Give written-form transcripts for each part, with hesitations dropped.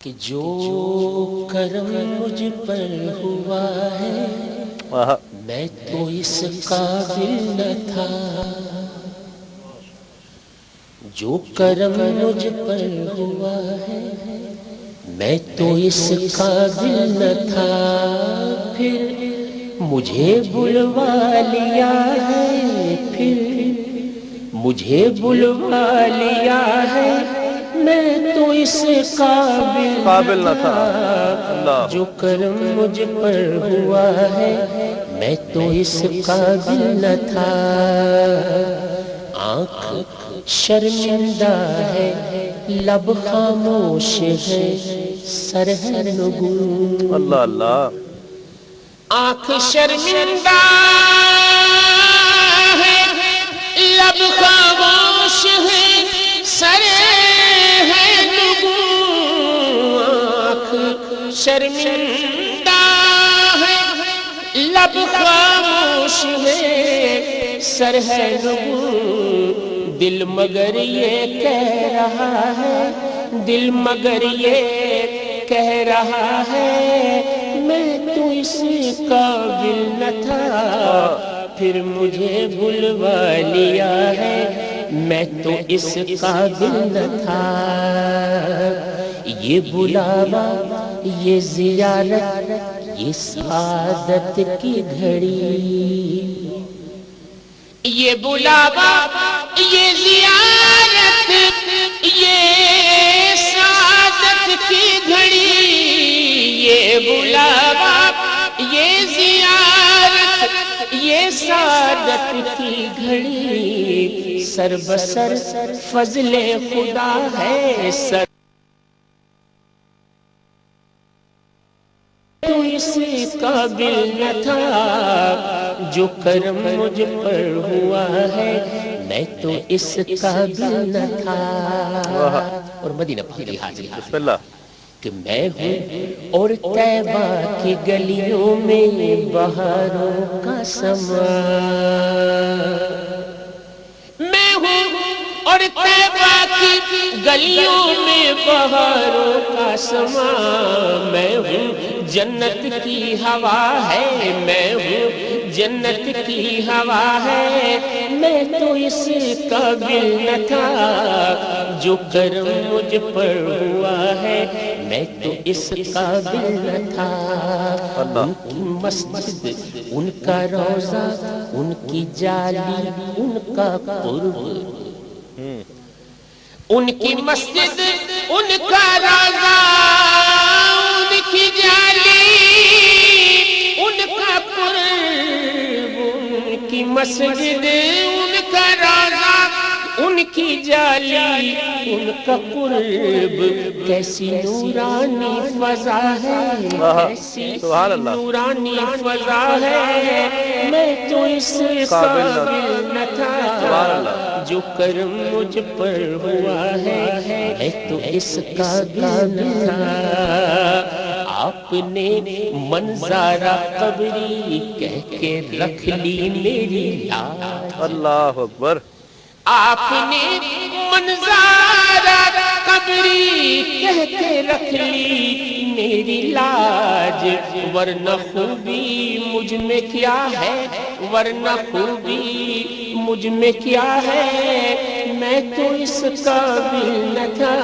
کہ جو کرم مجھ پر ہوا ہے میں تو اس قابل نہ تھا، جو کرم مجھ پر ہوا ہے میں تو اس قابل نہ تھا، پھر مجھے بلوا لیا ہے، پھر مجھے بلوا لیا ہے، میں تو اس قابل نہ تھا، جو کرم مجھ پر ہوا ہے میں تو اس قابل نہ تھا، آنکھ شرمندہ ہے لب خاموش ہے سر ہے نگو، اللہ اللہ، آنکھ شرمندہ ہے لب خاموش ہے سر ہے نگو، آنکھ شرمندہ ہے لب خاموش ہے سر ہے نگو، دل مگر یہ کہہ رہا ہے، دل مگر یہ کہہ رہا ہے میں تو اس قابل نہ تھا، پھر مجھے بلوا لیا ہے میں تو اس قابل نہ تھا، یہ بلاوا یہ زیارت یہ سعادت کی گھڑی، یہ بلاوا یہ زیارت یہ سعادت کی گھڑی، یہ بلاوا یہ زیارت یہ سعادت کی گھڑی، سر بسر فضل خدا ہے، سر تو اس قابل نہ تھا، جو کرم مجھ پر ہوا ہے میں تو اس قابل نہ تھا، اور مدینہ پاک کی حاضری بسم اللہ، کہ میں ہوں اور طیبہ کی گلیوں میں بہاروں کا سما، میں ہوں اور طیبہ کی گلیوں میں بہاروں کا سما، میں ہوں جنت کی ہوا ہے، میں ہوں جنت کی ہوا ہے، میں تو اس قابل نہ تھا، جو کرم مجھ پر ہوا ہے میں تو اس قابل نہ تھا، ان کی مسجد ان کا روضہ ان کی جالی ان کا قرب، ان کی مسجد ان کا روضہ ان کی جالی ان کا قرب، ان کی مسجد ان کا روضہ ان کی جالی ان کا قرب، کیسی نورانی فضا ہے، کیسی نورانی فضا ہے، میں تو اس قابل نہ تھا، جو کرم مجھ پر ہوا ہے میں تو اس قابل نہ تھا، آپ نے منظارہ قبری کہہ کے رکھ لی میری لاج، اللہ اکبر، آپ نے منظارہ قبری کہہ کے رکھ لی میری لاج، ورنہ خوبی مجھ میں کیا ہے، ورنہ خوبی مجھ میں کیا ہے، میں تو اس قابل نہ تھا،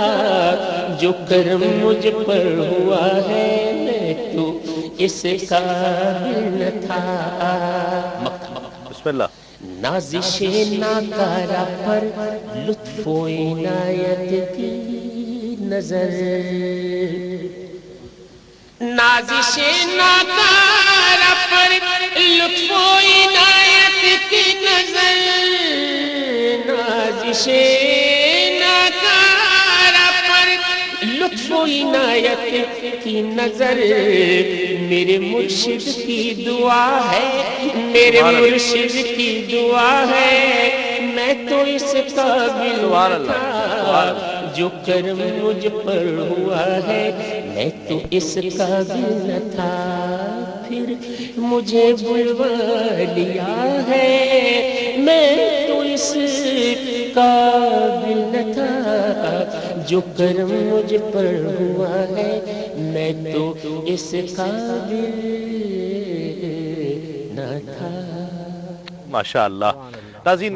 جو کرم مجھ پر ہوا ہے میں تو اس قابل نہ تھا، بسم اللہ، نازش ناکارہ پر لطف و عنایت کی نظر، نازش ناکارہ پر لطف و عنایت کی نظر، نازش ناکارہ پر لطف و عنایت کی نظر، میرے مرشد کی دعا ہے، میرے مرشد کی دعا ہے، میں تو اس قابل نہ تھا، جو کرم مجھ پر ہوا ہے میں تو اس قابل نہ تھا، پھر مجھے بلوا لیا ہے میں تو اس قابل نہ تھا، جو کرم مجھ پر ہوا ہے میں تو اس قابل نہ تھا. ماشاء اللہ. ناظرین